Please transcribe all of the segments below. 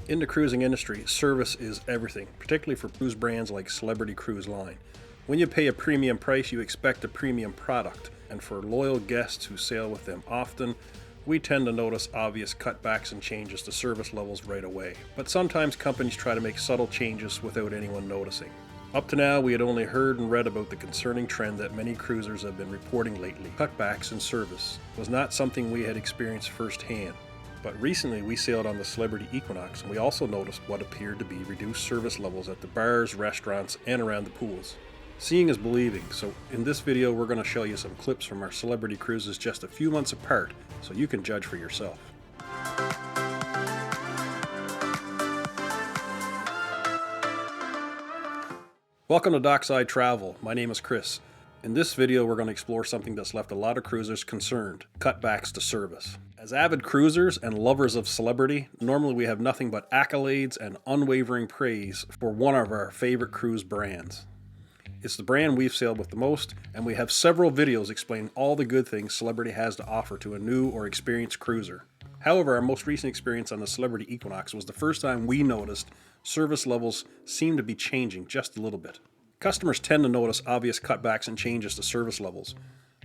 In the cruising industry, service is everything, particularly for cruise brands like Celebrity Cruise Line. When you pay a premium price, you expect a premium product, and for loyal guests who sail with them often, we tend to notice obvious cutbacks and changes to service levels right away. But sometimes companies try to make subtle changes without anyone noticing. Up to now, we had only heard and read about the concerning trend that many cruisers have been reporting lately. Cutbacks in service was not something we had experienced firsthand. But recently we sailed on the Celebrity Equinox, and we also noticed what appeared to be reduced service levels at the bars, restaurants, and around the pools. Seeing is believing, so in this video we're going to show you some clips from our Celebrity cruises just a few months apart, so you can judge for yourself. Welcome to Dockside Travel. My name is Chris. In this video we're going to explore something that's left a lot of cruisers concerned: cutbacks to service. As avid cruisers and lovers of Celebrity, normally we have nothing but accolades and unwavering praise for one of our favorite cruise brands. It's the brand we've sailed with the most, and we have several videos explaining all the good things Celebrity has to offer to a new or experienced cruiser. However, our most recent experience on the Celebrity Equinox was the first time we noticed service levels seem to be changing just a little bit. Customers tend to notice obvious cutbacks and changes to service levels,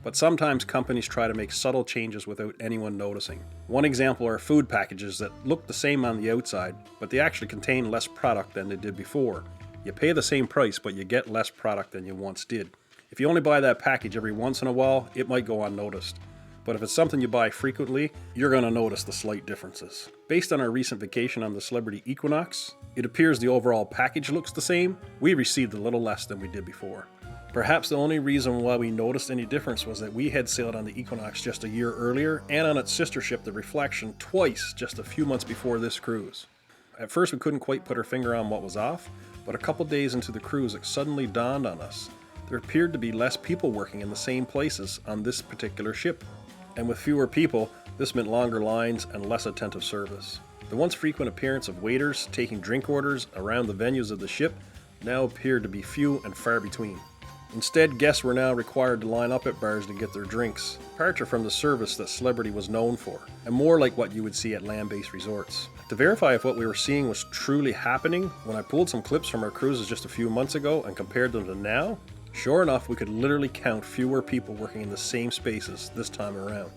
but sometimes companies try to make subtle changes without anyone noticing. One example are food packages that look the same on the outside, but they actually contain less product than they did before. You pay the same price, but you get less product than you once did. If you only buy that package every once in a while, it might go unnoticed. But if it's something you buy frequently, you're going to notice the slight differences. Based on our recent vacation on the Celebrity Equinox, it appears the overall package looks the same. We received a little less than we did before. Perhaps the only reason why we noticed any difference was that we had sailed on the Equinox just a year earlier and on its sister ship, the Reflection, twice just a few months before this cruise. At first we couldn't quite put our finger on what was off, but a couple days into the cruise it suddenly dawned on us. There appeared to be less people working in the same places on this particular ship. And with fewer people, this meant longer lines and less attentive service. The once frequent appearance of waiters taking drink orders around the venues of the ship now appeared to be few and far between. Instead, guests were now required to line up at bars to get their drinks, departure from the service that Celebrity was known for, and more like what you would see at land-based resorts. To verify if what we were seeing was truly happening, when I pulled some clips from our cruises just a few months ago and compared them to now, sure enough, we could literally count fewer people working in the same spaces this time around.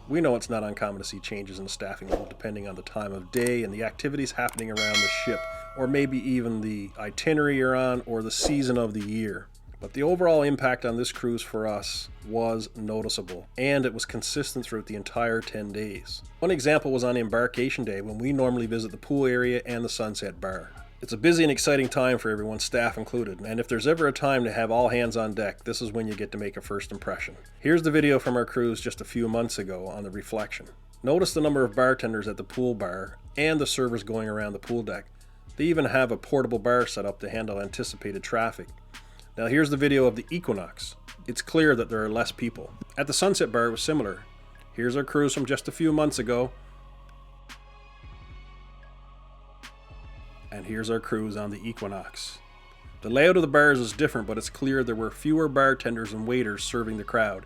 We know it's not uncommon to see changes in the staffing level depending on the time of day and the activities happening around the ship, or maybe even the itinerary you're on or the season of the year. But the overall impact on this cruise for us was noticeable, and it was consistent throughout the entire 10 days. One example was on embarkation day, when we normally visit the pool area and the sunset bar. It's a busy and exciting time for everyone, staff included, and if there's ever a time to have all hands on deck, this is when you get to make a first impression. Here's the video from our cruise just a few months ago on the Reflection. Notice the number of bartenders at the pool bar and the servers going around the pool deck. They even have a portable bar set up to handle anticipated traffic. Now here's the video of the Equinox. It's clear that there are less people. At the sunset bar it was similar. Here's our cruise from just a few months ago. And here's our cruise on the Equinox. The layout of the bars is different, but it's clear there were fewer bartenders and waiters serving the crowd.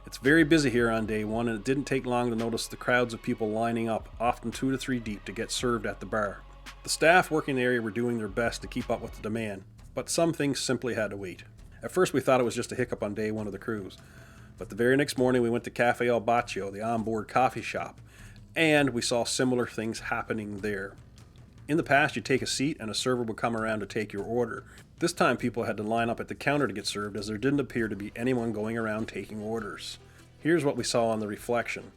It's very busy here on day one, and it didn't take long to notice the crowds of people lining up, often 2 to 3 deep, to get served at the bar. The staff working the area were doing their best to keep up with the demand, but some things simply had to wait. At first we thought it was just a hiccup on day one of the cruise, but the very next morning we went to Cafe El Baccio, the onboard coffee shop, and we saw similar things happening there. In the past, you'd take a seat and a server would come around to take your order. This time people had to line up at the counter to get served, as there didn't appear to be anyone going around taking orders. Here's what we saw on the Reflection.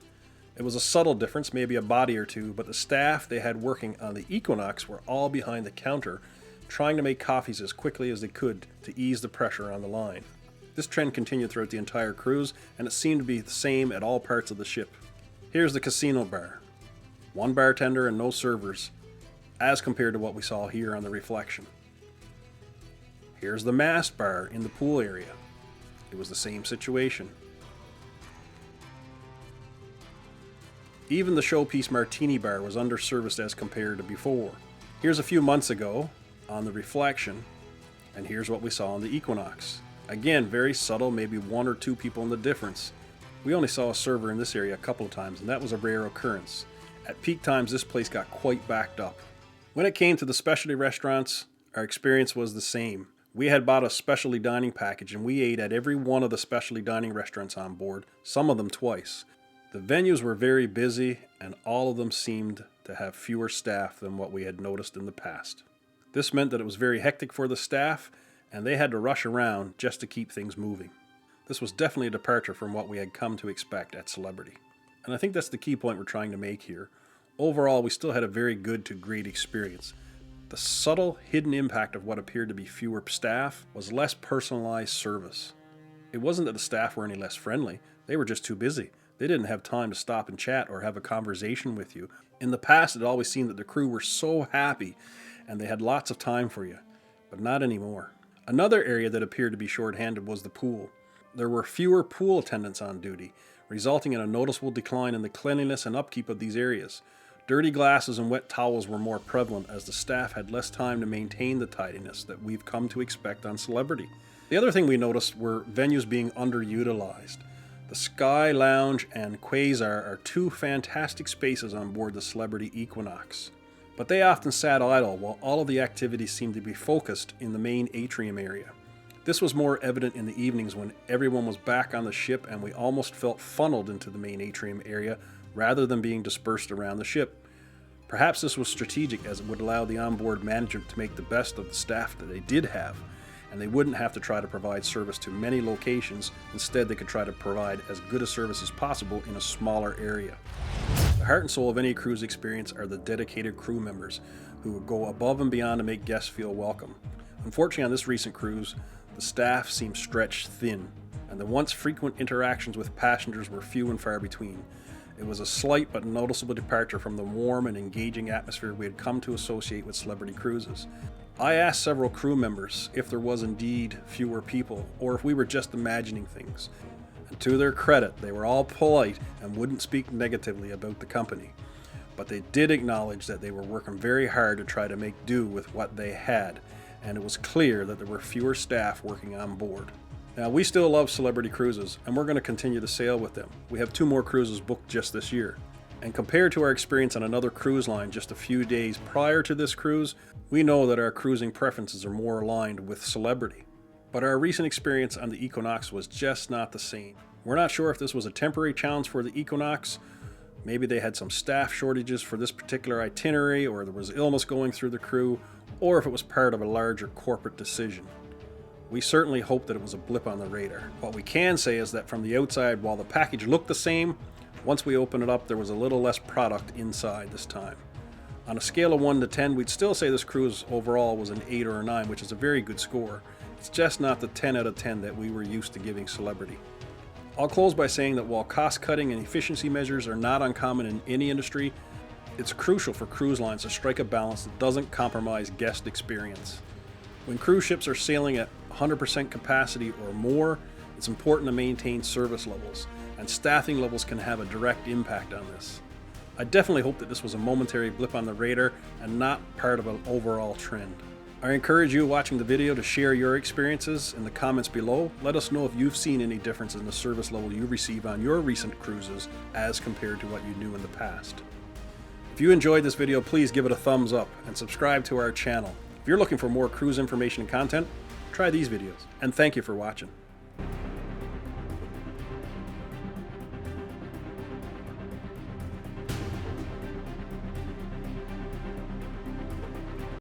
It was a subtle difference, maybe a body or two, but the staff they had working on the Equinox were all behind the counter, trying to make coffees as quickly as they could to ease the pressure on the line. This trend continued throughout the entire cruise, and it seemed to be the same at all parts of the ship. Here's the casino bar. 1 bartender and no servers, as compared to what we saw here on the Reflection. Here's the mast bar in the pool area. It was the same situation. Even the showpiece martini bar was underserviced as compared to before. Here's a few months ago on the Reflection, and here's what we saw on the Equinox. Again, very subtle, maybe 1 or 2 people in the difference. We only saw a server in this area a couple of times, and that was a rare occurrence. At peak times, this place got quite backed up. When it came to the specialty restaurants, our experience was the same. We had bought a specialty dining package and we ate at every one of the specialty dining restaurants on board, some of them twice. The venues were very busy and all of them seemed to have fewer staff than what we had noticed in the past. This meant that it was very hectic for the staff and they had to rush around just to keep things moving. This was definitely a departure from what we had come to expect at Celebrity. And I think that's the key point we're trying to make here. Overall, we still had a very good to great experience. The subtle, hidden impact of what appeared to be fewer staff was less personalized service. It wasn't that the staff were any less friendly, they were just too busy. They didn't have time to stop and chat or have a conversation with you. In the past, it always seemed that the crew were so happy and they had lots of time for you, but not anymore. Another area that appeared to be short-handed was the pool. There were fewer pool attendants on duty, resulting in a noticeable decline in the cleanliness and upkeep of these areas. Dirty glasses and wet towels were more prevalent as the staff had less time to maintain the tidiness that we've come to expect on Celebrity. The other thing we noticed were venues being underutilized. The Sky Lounge and Quasar are two fantastic spaces on board the Celebrity Equinox, but they often sat idle while all of the activities seemed to be focused in the main atrium area. This was more evident in the evenings when everyone was back on the ship and we almost felt funneled into the main atrium area rather than being dispersed around the ship. Perhaps this was strategic as it would allow the onboard management to make the best of the staff that they did have, and they wouldn't have to try to provide service to many locations. Instead, they could try to provide as good a service as possible in a smaller area. The heart and soul of any cruise experience are the dedicated crew members who would go above and beyond to make guests feel welcome. Unfortunately, on this recent cruise, the staff seemed stretched thin, and the once frequent interactions with passengers were few and far between. It was a slight but noticeable departure from the warm and engaging atmosphere we had come to associate with Celebrity Cruises. I asked several crew members if there was indeed fewer people, or if we were just imagining things. And to their credit, they were all polite and wouldn't speak negatively about the company. But they did acknowledge that they were working very hard to try to make do with what they had, and it was clear that there were fewer staff working on board. Now, we still love Celebrity Cruises, and we're going to continue to sail with them. We have 2 more cruises booked just this year. And compared to our experience on another cruise line just a few days prior to this cruise, we know that our cruising preferences are more aligned with Celebrity. But our recent experience on the Equinox was just not the same. We're not sure if this was a temporary challenge for the Equinox. Maybe they had some staff shortages for this particular itinerary, or there was illness going through the crew, or if it was part of a larger corporate decision. We certainly hope that it was a blip on the radar. What we can say is that from the outside, while the package looked the same, once we opened it up, there was a little less product inside this time. On a scale of 1 to 10, we'd still say this cruise overall was an 8 or a 9, which is a very good score. It's just not the 10 out of 10 that we were used to giving Celebrity. I'll close by saying that while cost-cutting and efficiency measures are not uncommon in any industry, it's crucial for cruise lines to strike a balance that doesn't compromise guest experience. When cruise ships are sailing at 100% capacity or more, it's important to maintain service levels, and staffing levels can have a direct impact on this. I definitely hope that this was a momentary blip on the radar and not part of an overall trend. I encourage you watching the video to share your experiences in the comments below. Let us know if you've seen any difference in the service level you receive on your recent cruises as compared to what you knew in the past. If you enjoyed this video, please give it a thumbs up and subscribe to our channel. If you're looking for more cruise information and content, try these videos. And thank you for watching.